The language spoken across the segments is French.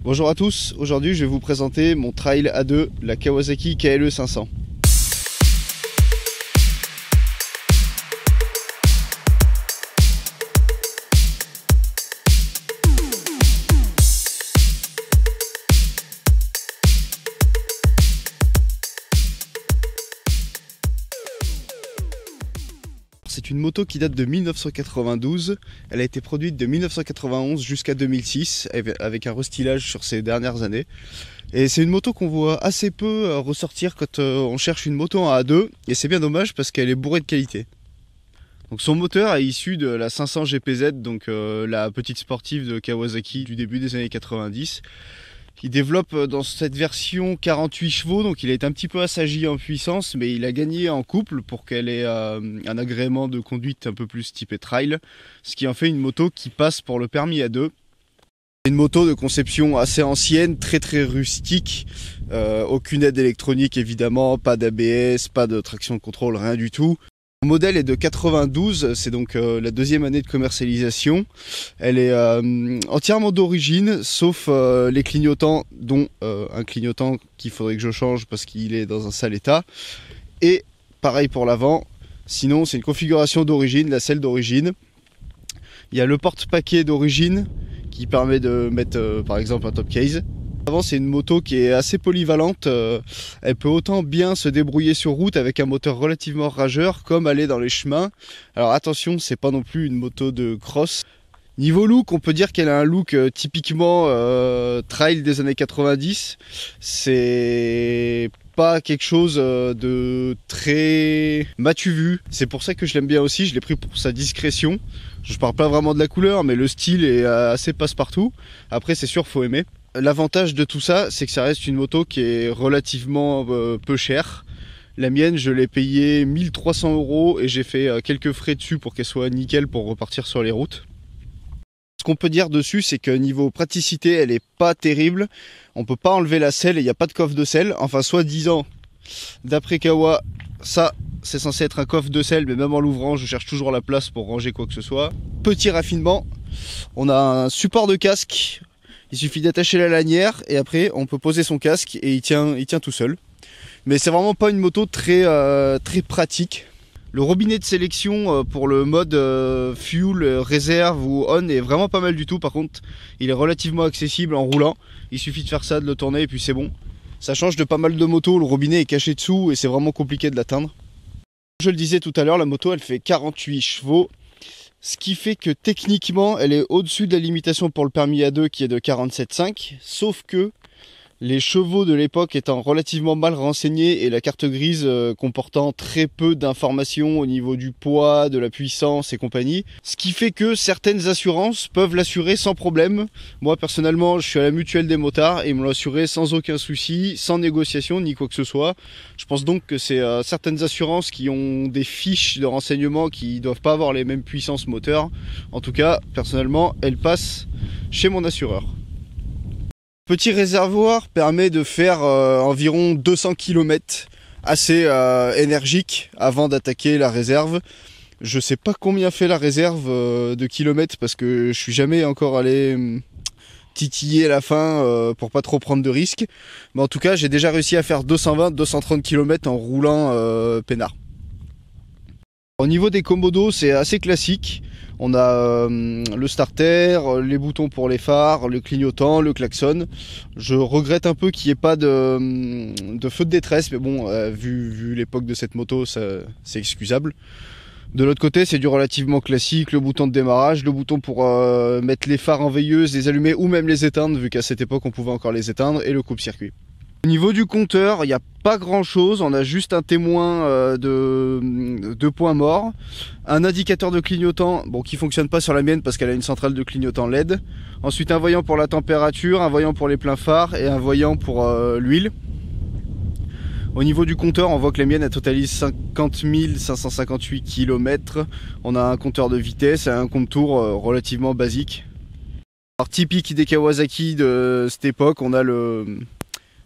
Bonjour à tous, aujourd'hui je vais vous présenter mon trail A2, la Kawasaki KLE 500. C'est une moto qui date de 1992, elle a été produite de 1991 jusqu'à 2006 avec un restylage sur ces dernières années. Et c'est une moto qu'on voit assez peu ressortir quand on cherche une moto en A2 et c'est bien dommage parce qu'elle est bourrée de qualité. Donc son moteur est issu de la 500 GPZ, donc la petite sportive de Kawasaki du début des années 90. Il développe dans cette version 48 chevaux, donc il est un petit peu assagi en puissance, mais il a gagné en couple pour qu'elle ait un agrément de conduite un peu plus typé trail, ce qui en fait une moto qui passe pour le permis A2. C'est une moto de conception assez ancienne, très rustique, aucune aide électronique évidemment, pas d'ABS, pas de traction de contrôle, rien du tout. Le modèle est de 92, c'est donc la deuxième année de commercialisation. Elle est entièrement d'origine, sauf les clignotants, dont un clignotant qu'il faudrait que je change parce qu'il est dans un sale état. Et pareil pour l'avant, sinon c'est une configuration d'origine, la selle d'origine. Il y a le porte-paquet d'origine qui permet de mettre par exemple un top case. Avant, c'est une moto qui est assez polyvalente, elle peut autant bien se débrouiller sur route avec un moteur relativement rageur comme aller dans les chemins. Alors attention, c'est pas non plus une moto de cross. Niveau look, on peut dire qu'elle a un look typiquement trail des années 90. C'est pas quelque chose de très matu vu. C'est pour ça que je l'aime bien aussi, je l'ai pris pour sa discrétion. Je parle pas vraiment de la couleur, mais le style est assez passe-partout. Après, c'est sûr, faut aimer. L'avantage de tout ça, c'est que ça reste une moto qui est relativement peu chère. La mienne, je l'ai payée 1300 € et j'ai fait quelques frais dessus pour qu'elle soit nickel pour repartir sur les routes. Ce qu'on peut dire dessus, c'est que niveau praticité, elle est pas terrible. On peut pas enlever la selle et il n'y a pas de coffre de selle. Enfin, soi-disant, d'après Kawa, ça, c'est censé être un coffre de selle, mais même en l'ouvrant, je cherche toujours la place pour ranger quoi que ce soit. Petit raffinement, on a un support de casque. Il suffit d'attacher la lanière et après on peut poser son casque et il tient tout seul. Mais c'est vraiment pas une moto très pratique. Le robinet de sélection pour le mode fuel, réserve ou on est vraiment pas mal du tout. Par contre, il est relativement accessible en roulant. Il suffit de faire ça, de le tourner et puis c'est bon. Ça change de pas mal de motos, le robinet est caché dessous et c'est vraiment compliqué de l'atteindre. Je le disais tout à l'heure, la moto elle fait 48 chevaux. Ce qui fait que techniquement, elle est au-dessus de la limitation pour le permis A2 qui est de 47,5. Sauf que les chevaux de l'époque étant relativement mal renseignés et la carte grise comportant très peu d'informations au niveau du poids, de la puissance et compagnie. Ce qui fait que certaines assurances peuvent l'assurer sans problème. Moi personnellement, je suis à la mutuelle des motards et ils me l'ont assuré sans aucun souci, sans négociation ni quoi que ce soit. Je pense donc que c'est certaines assurances qui ont des fiches de renseignement qui doivent pas avoir les mêmes puissances moteur. En tout cas, personnellement, elles passent chez mon assureur. Petit réservoir permet de faire environ 200 km assez énergique avant d'attaquer la réserve. Je sais pas combien fait la réserve de kilomètres parce que je suis jamais encore allé titiller à la fin pour pas trop prendre de risques. Mais en tout cas, j'ai déjà réussi à faire 220-230 km en roulant peinard. Au niveau des commodos, c'est assez classique. On a le starter, les boutons pour les phares, le clignotant, le klaxon. Je regrette un peu qu'il n'y ait pas de feu de détresse, mais bon, vu l'époque de cette moto, c'est excusable. De l'autre côté, c'est du relativement classique, le bouton de démarrage, le bouton pour mettre les phares en veilleuse, les allumer ou même les éteindre, vu qu'à cette époque on pouvait encore les éteindre, et le coupe-circuit. Au niveau du compteur, il n'y a pas grand chose, on a juste un témoin de points morts, un indicateur de clignotant bon, qui fonctionne pas sur la mienne parce qu'elle a une centrale de clignotant LED, ensuite un voyant pour la température, un voyant pour les pleins phares et un voyant pour l'huile. Au niveau du compteur, on voit que la mienne elle totalise 50 558 km, on a un compteur de vitesse et un compte tour relativement basique. Alors typique des Kawasaki de cette époque, on a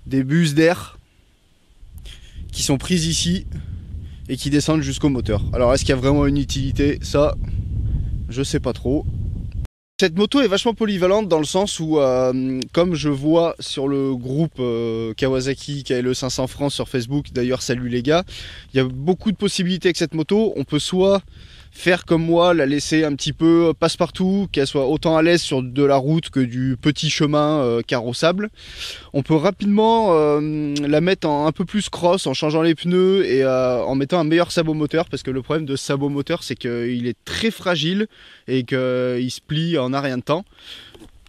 des buses d'air qui sont prises ici et qui descendent jusqu'au moteur. Alors est-ce qu'il y a vraiment une utilité? Ça, je sais pas trop. Cette moto est vachement polyvalente dans le sens où, comme je vois sur le groupe Kawasaki KLE 500 France sur Facebook, d'ailleurs salut les gars, il y a beaucoup de possibilités avec cette moto. On peut soit faire comme moi, la laisser un petit peu passe-partout, qu'elle soit autant à l'aise sur de la route que du petit chemin carrossable. On peut rapidement la mettre en un peu plus cross en changeant les pneus et en mettant un meilleur sabot moteur, parce que le problème de ce sabot moteur, c'est qu'il est très fragile et qu'il se plie en un rien de temps.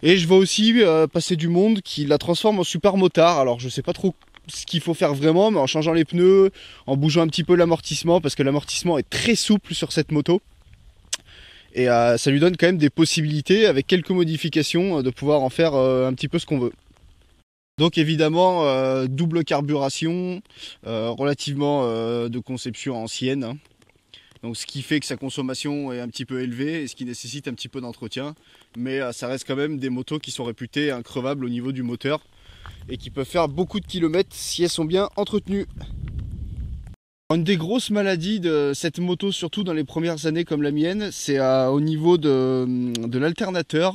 Et je vois aussi passer du monde qui la transforme en super motard. Alors je sais pas trop ce qu'il faut faire vraiment, mais en changeant les pneus, en bougeant un petit peu l'amortissement, parce que l'amortissement est très souple sur cette moto. Et ça lui donne quand même des possibilités, avec quelques modifications, de pouvoir en faire un petit peu ce qu'on veut. Donc évidemment, double carburation, relativement de conception ancienne. Hein. Donc ce qui fait que sa consommation est un petit peu élevée et ce qui nécessite un petit peu d'entretien. Mais ça reste quand même des motos qui sont réputées increvables au niveau du moteur et qui peuvent faire beaucoup de kilomètres si elles sont bien entretenues. Une des grosses maladies de cette moto, surtout dans les premières années comme la mienne, c'est au niveau de l'alternateur.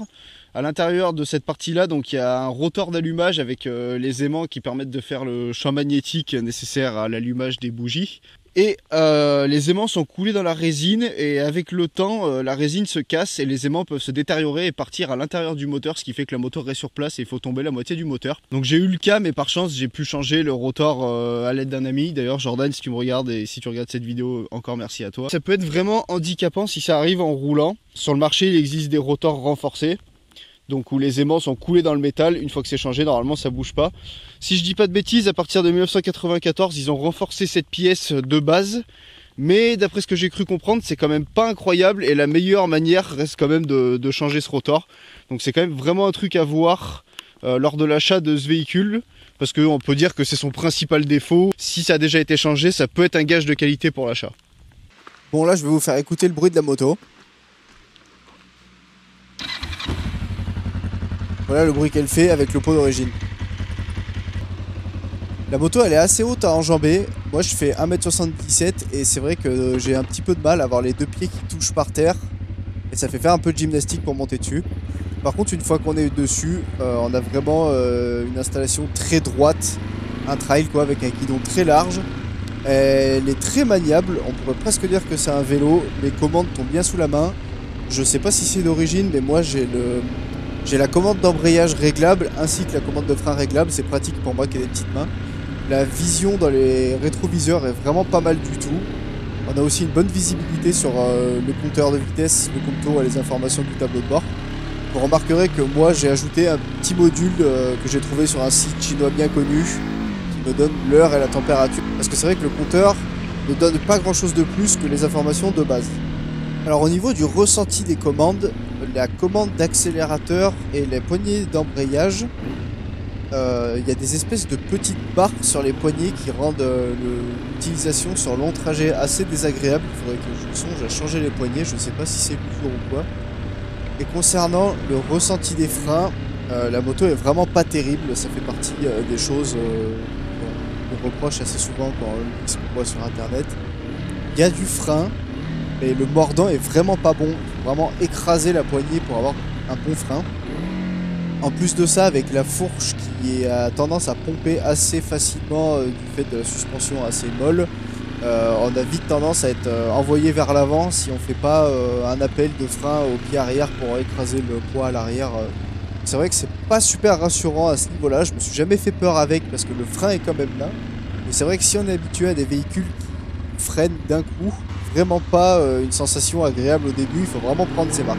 À l'intérieur de cette partie-là, donc il y a un rotor d'allumage avec les aimants qui permettent de faire le champ magnétique nécessaire à l'allumage des bougies. Et les aimants sont coulés dans la résine et avec le temps, la résine se casse et les aimants peuvent se détériorer et partir à l'intérieur du moteur, ce qui fait que la moto reste sur place et il faut tomber la moitié du moteur. Donc j'ai eu le cas, mais par chance j'ai pu changer le rotor à l'aide d'un ami. D'ailleurs Jordan, si tu me regardes et si tu regardes cette vidéo, encore merci à toi. Ça peut être vraiment handicapant si ça arrive en roulant. Sur le marché, il existe des rotors renforcés. Donc où les aimants sont coulés dans le métal, une fois que c'est changé, normalement ça bouge pas. Si je dis pas de bêtises, à partir de 1994, ils ont renforcé cette pièce de base. Mais d'après ce que j'ai cru comprendre, c'est quand même pas incroyable et la meilleure manière reste quand même de changer ce rotor. Donc c'est quand même vraiment un truc à voir lors de l'achat de ce véhicule. Parce qu'on peut dire que c'est son principal défaut. Si ça a déjà été changé, ça peut être un gage de qualité pour l'achat. Bon là je vais vous faire écouter le bruit de la moto. Voilà le bruit qu'elle fait avec le pot d'origine. La moto elle est assez haute à enjamber. Moi je fais 1m77 et c'est vrai que j'ai un petit peu de mal à avoir les deux pieds qui touchent par terre. Et ça fait faire un peu de gymnastique pour monter dessus. Par contre une fois qu'on est dessus, on a vraiment une installation très droite. Un trail quoi avec un guidon très large. Elle est très maniable, on pourrait presque dire que c'est un vélo. Les commandes tombent bien sous la main. Je sais pas si c'est d'origine mais moi j'ai la commande d'embrayage réglable ainsi que la commande de frein réglable, c'est pratique pour moi qui ai des petites mains. La vision dans les rétroviseurs est vraiment pas mal du tout. On a aussi une bonne visibilité sur le compteur de vitesse, le compteur et les informations du tableau de bord. Vous remarquerez que moi j'ai ajouté un petit module que j'ai trouvé sur un site chinois bien connu qui me donne l'heure et la température. Parce que c'est vrai que le compteur ne donne pas grand chose de plus que les informations de base. Alors au niveau du ressenti des commandes, la commande d'accélérateur et les poignées d'embrayage, il y a des espèces de petites barres sur les poignées qui rendent l'utilisation sur long trajet assez désagréable. Il faudrait que je songe à changer les poignées, je ne sais pas si c'est l'usure ou quoi. Et concernant le ressenti des freins, la moto est vraiment pas terrible, ça fait partie des choses qu'on reproche assez souvent quand on lit ce qu'on voit sur internet. Il y a du frein. Mais le mordant est vraiment pas bon. Il faut vraiment écraser la poignée pour avoir un bon frein. En plus de ça, avec la fourche qui a tendance à pomper assez facilement du fait de la suspension assez molle, on a vite tendance à être envoyé vers l'avant si on fait pas un appel de frein au pied arrière pour écraser le poids à l'arrière. C'est vrai que c'est pas super rassurant à ce niveau-là. Je me suis jamais fait peur avec parce que le frein est quand même là. Mais c'est vrai que si on est habitué à des véhicules qui freinent d'un coup, vraiment pas une sensation agréable au début, il faut vraiment prendre ses marques.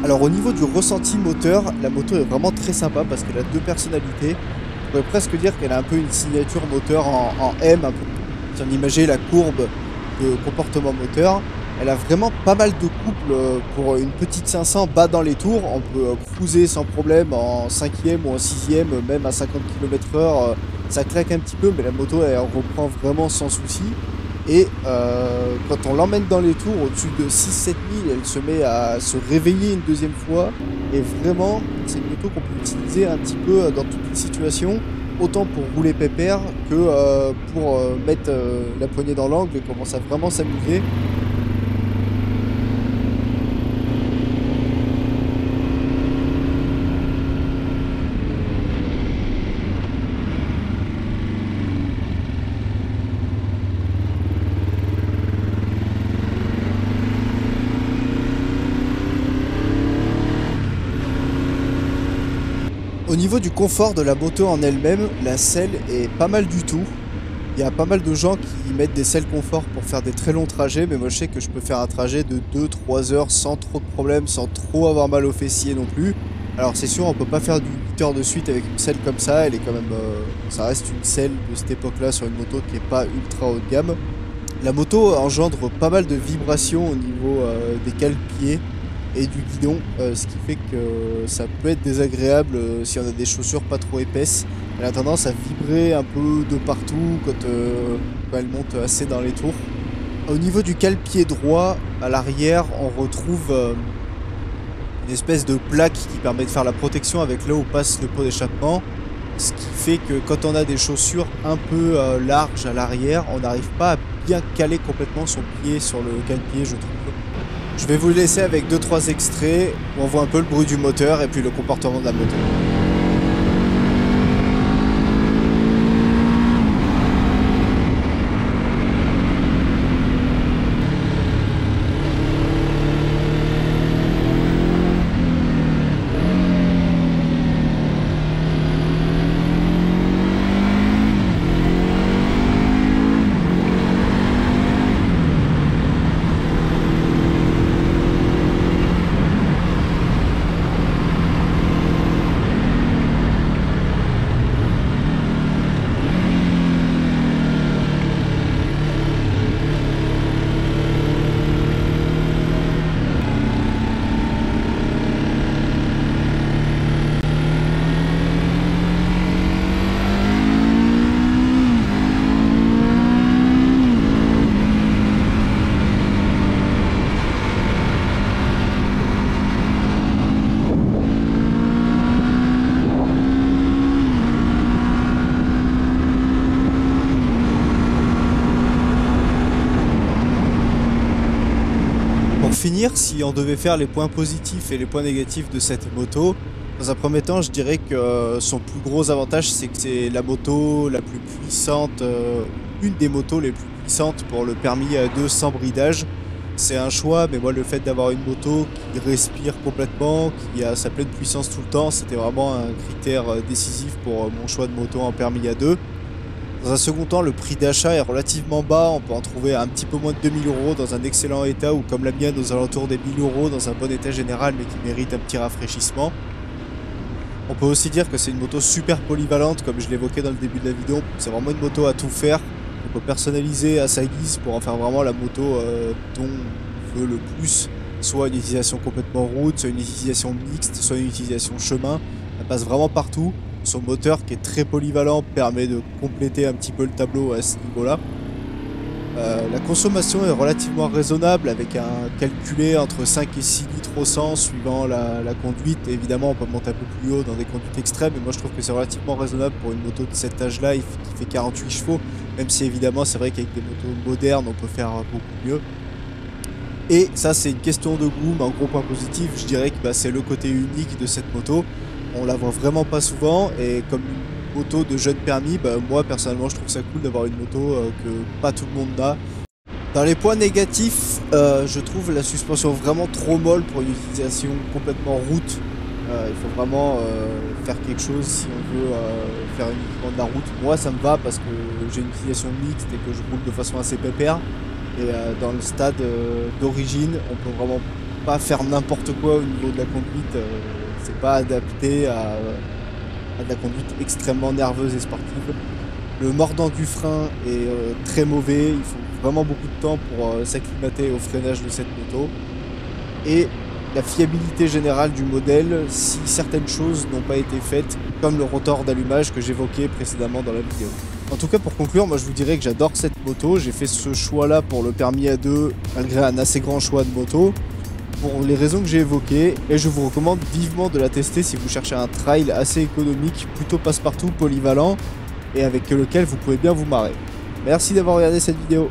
Alors au niveau du ressenti moteur, la moto est vraiment très sympa parce qu'elle a deux personnalités. On pourrait presque dire qu'elle a un peu une signature moteur en M, un peu. Si on imaginait la courbe de comportement moteur, elle a vraiment pas mal de couple pour une petite 500 bas dans les tours. On peut cruiser sans problème en 5e ou en 6e, même à 50 km/h. Ça claque un petit peu, mais la moto elle reprend vraiment sans souci. Et quand on l'emmène dans les tours au-dessus de 6-7 000, elle se met à se réveiller une deuxième fois. Et vraiment, c'est une moto qu'on peut utiliser un petit peu dans toutes les situations. Autant pour rouler pépère que pour mettre la poignée dans l'angle et commencer à vraiment s'amuser. Au niveau du confort de la moto en elle-même, la selle est pas mal du tout. Il y a pas mal de gens qui mettent des selles confort pour faire des très longs trajets, mais moi je sais que je peux faire un trajet de 2-3 heures sans trop de problèmes, sans trop avoir mal aux fessiers non plus. Alors c'est sûr, on peut pas faire du 8 heures de suite avec une selle comme ça, elle est quand même... ça reste une selle de cette époque-là sur une moto qui est pas ultra haut de gamme. La moto engendre pas mal de vibrations au niveau des cale-pieds et du guidon, ce qui fait que ça peut être désagréable si on a des chaussures pas trop épaisses. Elle a tendance à vibrer un peu de partout quand elle monte assez dans les tours. Au niveau du cale-pied droit, à l'arrière, on retrouve une espèce de plaque qui permet de faire la protection avec là où passe le pot d'échappement. Ce qui fait que quand on a des chaussures un peu larges à l'arrière, on n'arrive pas à bien caler complètement son pied sur le cale-pied, je trouve. Je vais vous laisser avec 2-3 extraits où on voit un peu le bruit du moteur et puis le comportement de la moto. Pour finir, si on devait faire les points positifs et les points négatifs de cette moto, dans un premier temps, je dirais que son plus gros avantage, c'est que c'est la moto la plus puissante, une des motos les plus puissantes pour le permis à 2 sans bridage. C'est un choix, mais moi le fait d'avoir une moto qui respire complètement, qui a sa pleine puissance tout le temps, c'était vraiment un critère décisif pour mon choix de moto en permis à 2. Dans un second temps, le prix d'achat est relativement bas, on peut en trouver à un petit peu moins de 2000 € dans un excellent état ou comme la mienne aux alentours des 1000 € dans un bon état général mais qui mérite un petit rafraîchissement. On peut aussi dire que c'est une moto super polyvalente comme je l'évoquais dans le début de la vidéo, c'est vraiment une moto à tout faire. On peut personnaliser à sa guise pour en faire vraiment la moto dont on veut le plus, soit une utilisation complètement route, soit une utilisation mixte, soit une utilisation chemin, elle passe vraiment partout. Son moteur qui est très polyvalent permet de compléter un petit peu le tableau à ce niveau-là. La consommation est relativement raisonnable avec un calculé entre 5 et 6 litres au 100 suivant la conduite. Évidemment on peut monter un peu plus haut dans des conduites extrêmes mais moi je trouve que c'est relativement raisonnable pour une moto de cet âge-là qui fait 48 chevaux. Même si évidemment c'est vrai qu'avec des motos modernes on peut faire beaucoup mieux. Et ça c'est une question de goût, mais en gros point positif je dirais que c'est le côté unique de cette moto. On la voit vraiment pas souvent et comme une moto de jeune permis, moi personnellement je trouve ça cool d'avoir une moto que pas tout le monde a. Dans les points négatifs, je trouve la suspension vraiment trop molle pour une utilisation complètement route. Il faut vraiment faire quelque chose si on veut faire uniquement de la route. Moi ça me va parce que j'ai une utilisation mixte et que je roule de façon assez pépère. Et dans le stade d'origine, on peut vraiment pas faire n'importe quoi au niveau de la conduite. C'est pas adapté à de la conduite extrêmement nerveuse et sportive. Le mordant du frein est très mauvais, il faut vraiment beaucoup de temps pour s'acclimater au freinage de cette moto. Et la fiabilité générale du modèle, si certaines choses n'ont pas été faites, comme le rotor d'allumage que j'évoquais précédemment dans la vidéo. En tout cas pour conclure, moi je vous dirais que j'adore cette moto, j'ai fait ce choix là pour le permis A2 malgré un assez grand choix de moto. Pour les raisons que j'ai évoquées, et je vous recommande vivement de la tester si vous cherchez un trail assez économique, plutôt passe-partout, polyvalent, et avec lequel vous pouvez bien vous marrer. Merci d'avoir regardé cette vidéo.